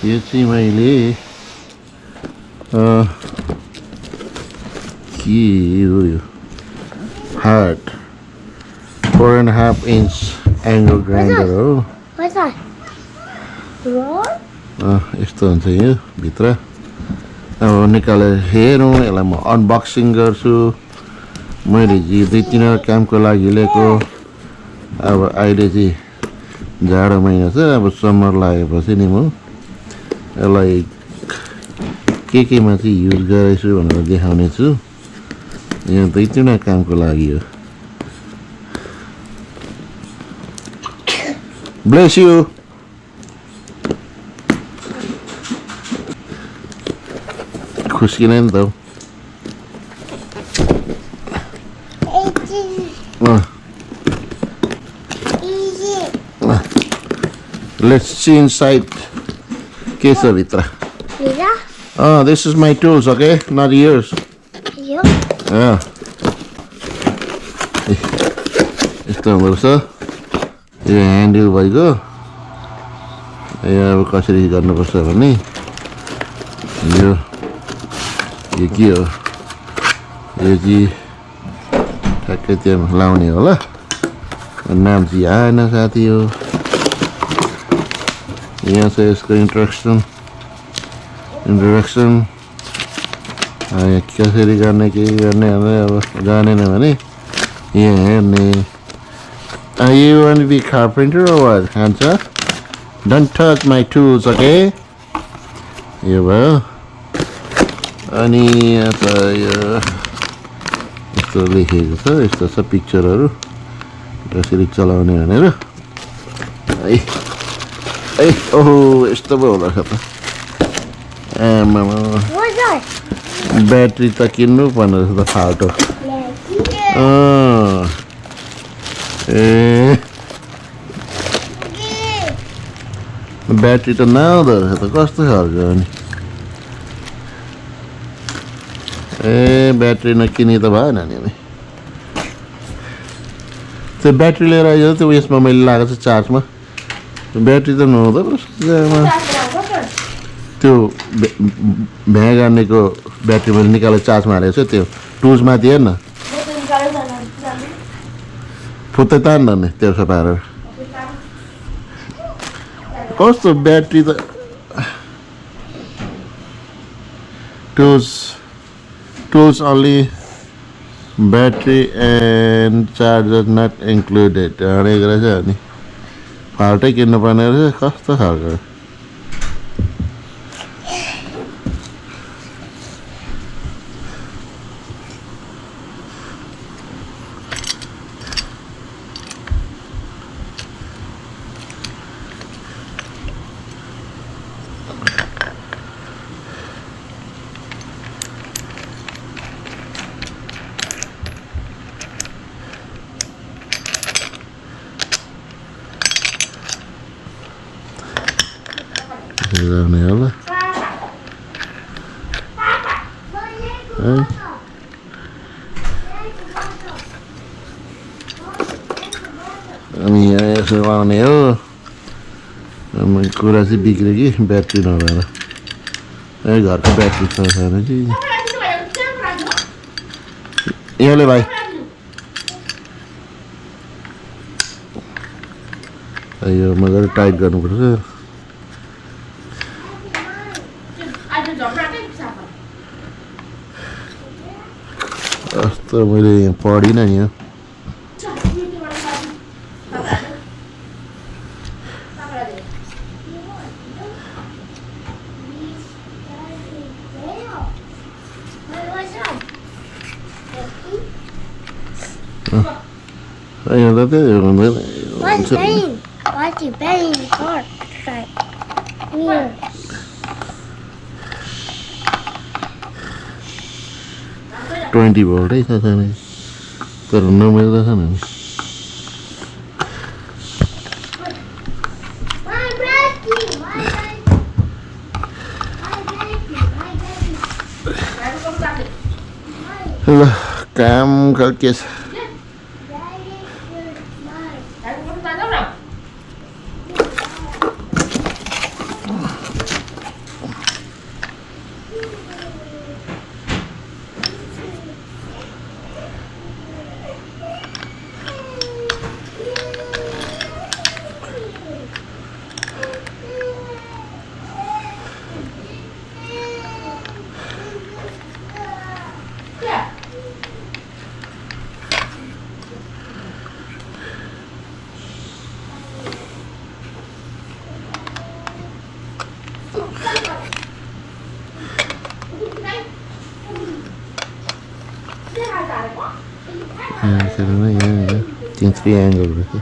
यो चाहिँ मैले के हो यो Hart 4.5 inch angle grinder हो यस्तो हुन्छ यो भित्र अब निकालेर हेरौँ यसलाई म अनबक्सिङ गर्छु मैले दुई तीनवटा कामको लागि लिएको अब अहिले चाहिँ जाडो महिना छ अब समर लागेपछि नि म यसलाई केमा चाहिँ युज गरेछु भनेर देखाउने छु यहाँ दुई तीनवटा कामको लागि हो ब्लेस यू खुस्किन नि त Let's see inside case of itra. Oh, this is my tools, okay? Not yours. Yeah. Yस्तो हुँदो रहेछ यो ह्यान्डल भएको यो अब कसरी गर्नुपर्छ भने यो के हो यो चाहिँ ठ्याक्कै त्यहाँ लाउने होला नाम चाहिँ आएन साथी हो यहाँ छ यसको इन्ट्रोडक्सन कसरी गर्ने के गर्ने अब जानेन भने यहाँ हेर्ने You want to be carpenter or what? Hands up. Don't touch my tools, okay? यो भयो अनि यस्तो लेखेको छ यस्तो छ पिक्चरहरू कसरी चलाउने भनेर है ओहो यस्तो पो होला त आमामा ब्याट्री त किन्नु पर्ने रहेछ त फाल्टो ब्याट्री त नआउँदो रहेछ त कस्तो खालको हो नि ब्याट्री नकिने त भएन नि त्यो ब्याट्री लिएर आइज त्यो उयसमा मैले लगाएको छु चार्जमा ब्याट्री त नहुँदो त्यो भ्या गर्नेको ब्याट्री मैले निकालेर चार्जमा हालेको छु त्यो टुल्समा दिएन न फुत्तै तान्न नि त्यो पारेर कस्तो ब्याट्री त tools only battery and charger not included भनेको रहेछ नि फाल्टै किन्नु पर्ने रहेछ कस्तो खालको गर्ने होला अनि यहाँ यसो आउने हो कुरा चाहिँ बिग्रियो कि ब्याट्री नभएर घरको ब्याट्री छ सानो कि यहाँले भाइ यो मजाले टाइट गर्नुपर्छ त मैले यहाँ पढिनँ नि यो यहाँ त त्यही हुँदैन What's your bang? Hard. Right. Here. $20 है सानो तर नमिल्दो छ नि ल काम के छ यहाँ तीन triangle रहेछ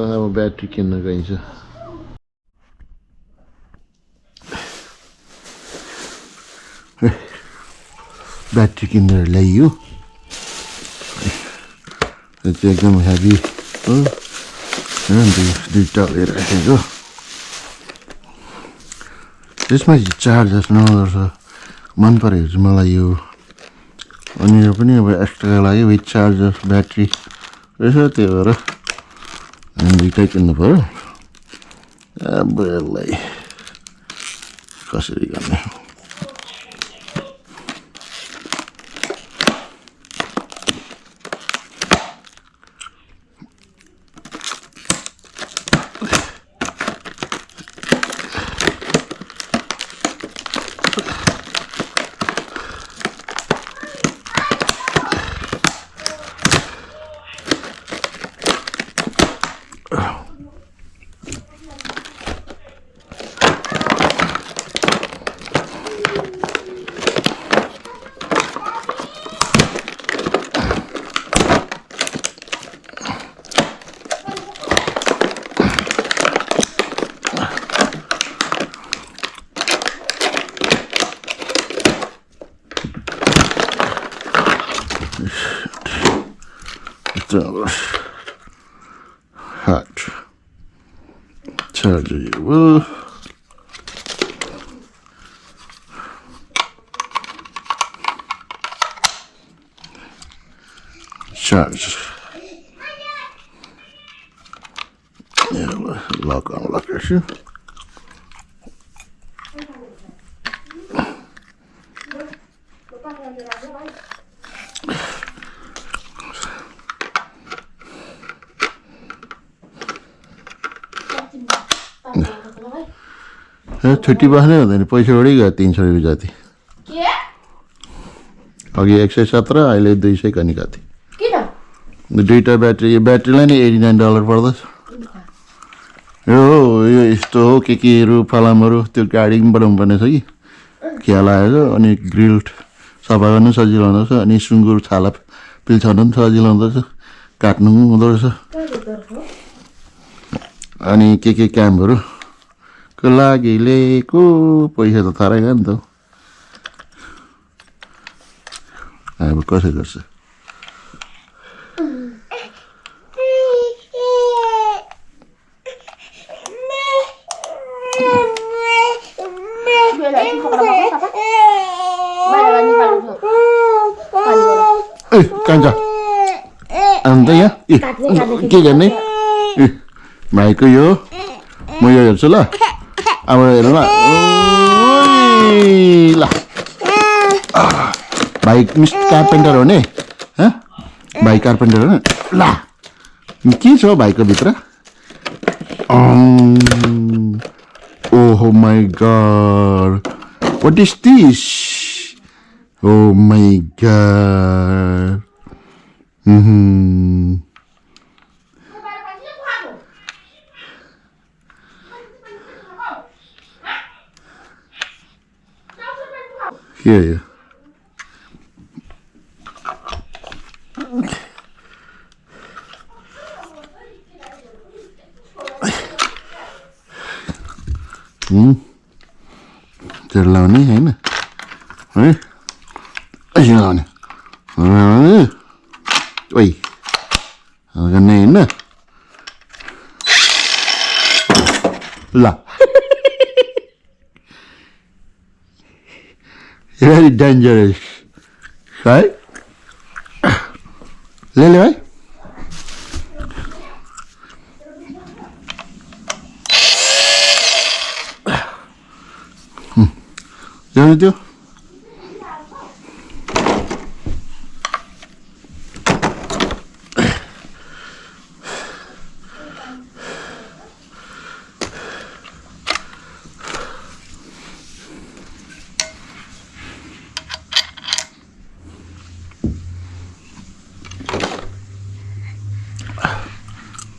अब ब्याट्री किन्न गइन्छ ब्याट्री किनेर ल्याइयो यो चाहिँ एकदम हेभी हो दुईटा लिएर राखेको त्यसमा चार्जर नहुँदो रहेछ मन परेको चाहिँ मलाई यो अनि यो पनि अब एक्स्ट्रा लाग्यो विथ चार्जर ब्याट्री रहेछ त्यही भएर दुईटै किन्नु पर्यो अब यसलाई कसरी गर्ने Hart charger you will charge yeah lock unlock issue छुट्टी बस्नै हुँदैन पैसा उडै गयो 300 रुपियाँ जति अघि 117 अहिले 200 कनि कति दुईटा ब्याट्री यो ब्याट्रीलाई नै $89 पर्दछ यो यस्तो हो केहरू फलामहरू त्यो गाडी पनि बनाउनु पर्ने छ कि ख्याल आएको अनि ग्रिल सफा गर्नु सजिलो हुँदो रहेछ अनि सुँगुर छाला पिल्छाउनु पनि सजिलो हुँदो रहेछ काट्नु पनि हुँदो रहेछ अनि के कामहरू को लागि लिएको पैसा त थारै गयो नि त अब कसरी गर्छ कहाँ जा अन्त यहाँ के गर्ने भाइको यो म यो हेर्छु ल अब हेर्नु ल ल भाइ मिस कार्पेन्टर हो नि भाइ कार्पेन्टर हो ल के छ भाइको भित्र ओहो my god what is this oh my god Yeah. तेरो लाउने हैन है अझै लाउने ओइ गर्ने हैन ल very dangerous right ले भाइ जाने त्यो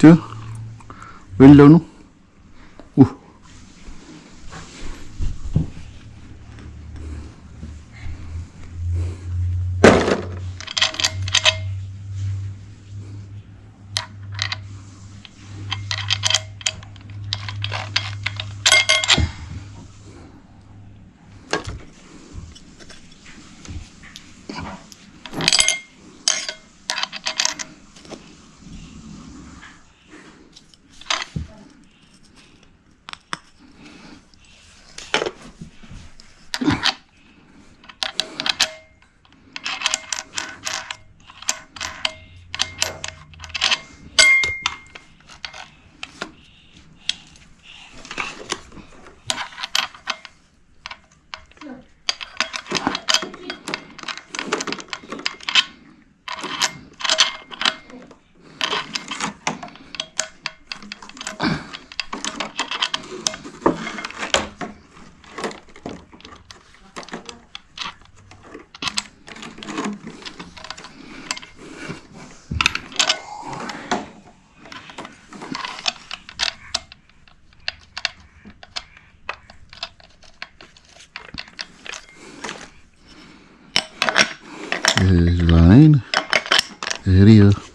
Tuh. Well ल्याउनु. This line. Here you go.